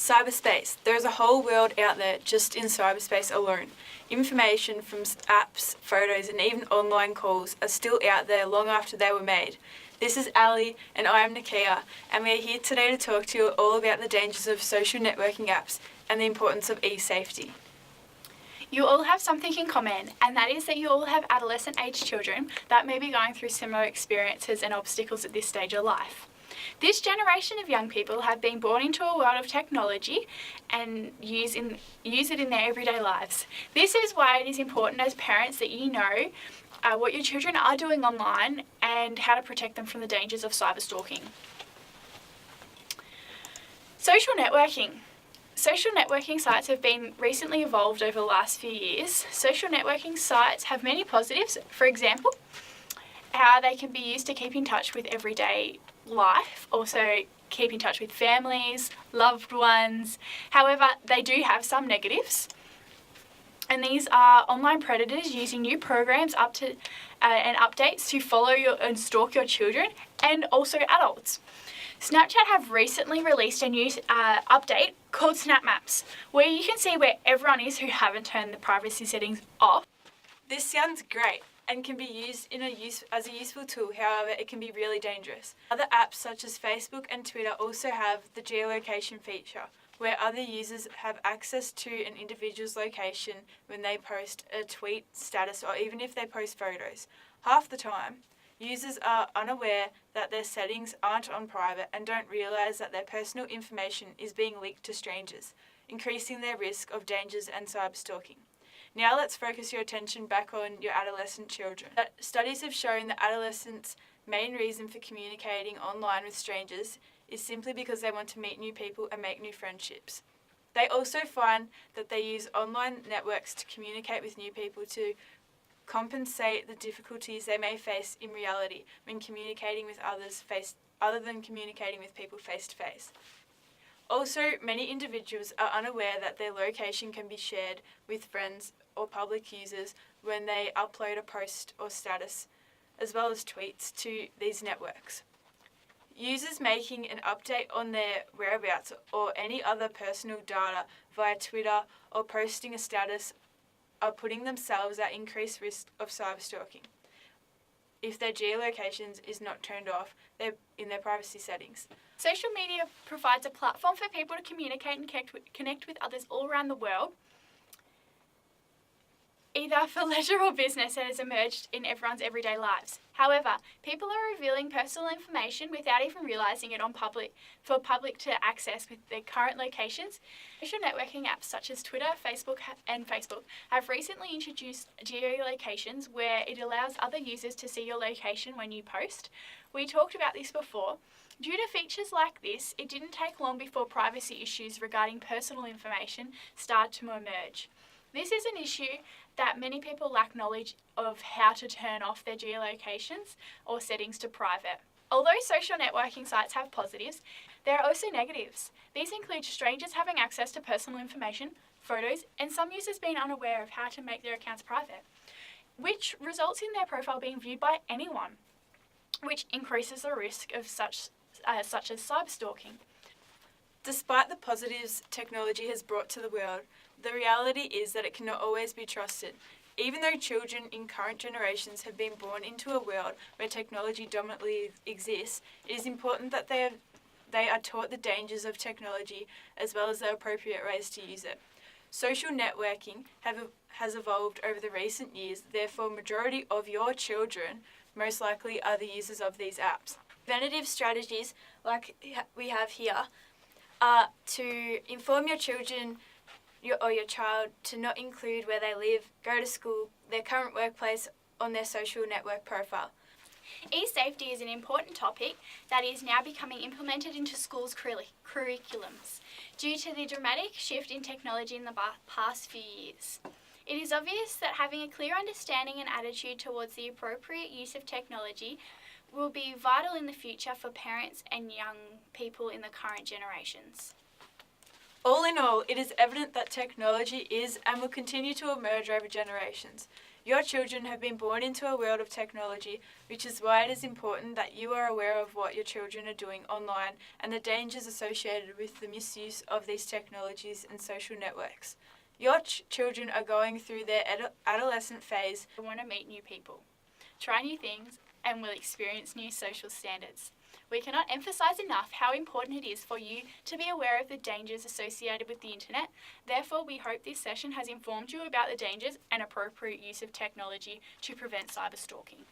Cyberspace. There is a whole world out there just in cyberspace alone. Information from apps, photos and even online calls are still out there long after they were made. This is Ali and I am Nakia, and we are here today to talk to you all about the dangers of social networking apps and the importance of e-safety. You all have something in common, and that is that you all have adolescent-aged children that may be going through similar experiences and obstacles at this stage of life. This generation of young people have been born into a world of technology and use it in their everyday lives. This is why it is important as parents that you know what your children are doing online and how to protect them from the dangers of cyberstalking. Social networking. Social networking sites have been recently evolved over the last few years. Social networking sites have many positives. For example, how they can be used to keep in touch with everyday life, also keep in touch with families, loved ones. However, they do have some negatives. And these are online predators using new programs and updates to follow and stalk your children and also adults. Snapchat have recently released a new update called Snap Maps, where you can see where everyone is who haven't turned the privacy settings off. This sounds great and can be used as a useful tool, however it can be really dangerous. Other apps such as Facebook and Twitter also have the geolocation feature, where other users have access to an individual's location when they post a tweet, status, or even if they post photos. Half the time, users are unaware that their settings aren't on private and don't realise that their personal information is being leaked to strangers, increasing their risk of dangers and cyberstalking. Now let's focus your attention back on your adolescent children. Studies have shown that adolescents' main reason for communicating online with strangers is simply because they want to meet new people and make new friendships. They also find that they use online networks to communicate with new people to compensate the difficulties they may face in reality when communicating with others other than communicating with people face to face. Also, many individuals are unaware that their location can be shared with friends or public users when they upload a post or status, as well as tweets, to these networks. Users making an update on their whereabouts or any other personal data via Twitter or posting a status are putting themselves at increased risk of cyberstalking if their geolocations is not turned off in their privacy settings. Social media provides a platform for people to communicate and connect with others all around the world, either for leisure or business, that has emerged in everyone's everyday lives. However, people are revealing personal information without even realising it for public to access with their current locations. Social networking apps such as Twitter, Facebook have recently introduced geolocations where it allows other users to see your location when you post. We talked about this before. Due to features like this, it didn't take long before privacy issues regarding personal information started to emerge. This is an issue that many people lack knowledge of how to turn off their geolocations or settings to private. Although social networking sites have positives, there are also negatives. These include strangers having access to personal information, photos, and some users being unaware of how to make their accounts private, which results in their profile being viewed by anyone, which increases the risk of such as cyberstalking. Despite the positives technology has brought to the world, the reality is that it cannot always be trusted. Even though children in current generations have been born into a world where technology dominantly exists, it is important that they are taught the dangers of technology as well as the appropriate ways to use it. Social networking has evolved over the recent years, therefore majority of your children most likely are the users of these apps. Preventative strategies like we have here are to inform your children or your child to not include where they live, go to school, their current workplace on their social network profile. E-safety is an important topic that is now becoming implemented into schools' curriculums due to the dramatic shift in technology in the past few years. It is obvious that having a clear understanding and attitude towards the appropriate use of technology will be vital in the future for parents and young people in the current generations. All in all, it is evident that technology is and will continue to emerge over generations. Your children have been born into a world of technology, which is why it is important that you are aware of what your children are doing online and the dangers associated with the misuse of these technologies and social networks. Your children are going through their adolescent phase. They want to meet new people, try new things, and will experience new social standards. We cannot emphasize enough how important it is for you to be aware of the dangers associated with the internet. Therefore, we hope this session has informed you about the dangers and appropriate use of technology to prevent cyberstalking.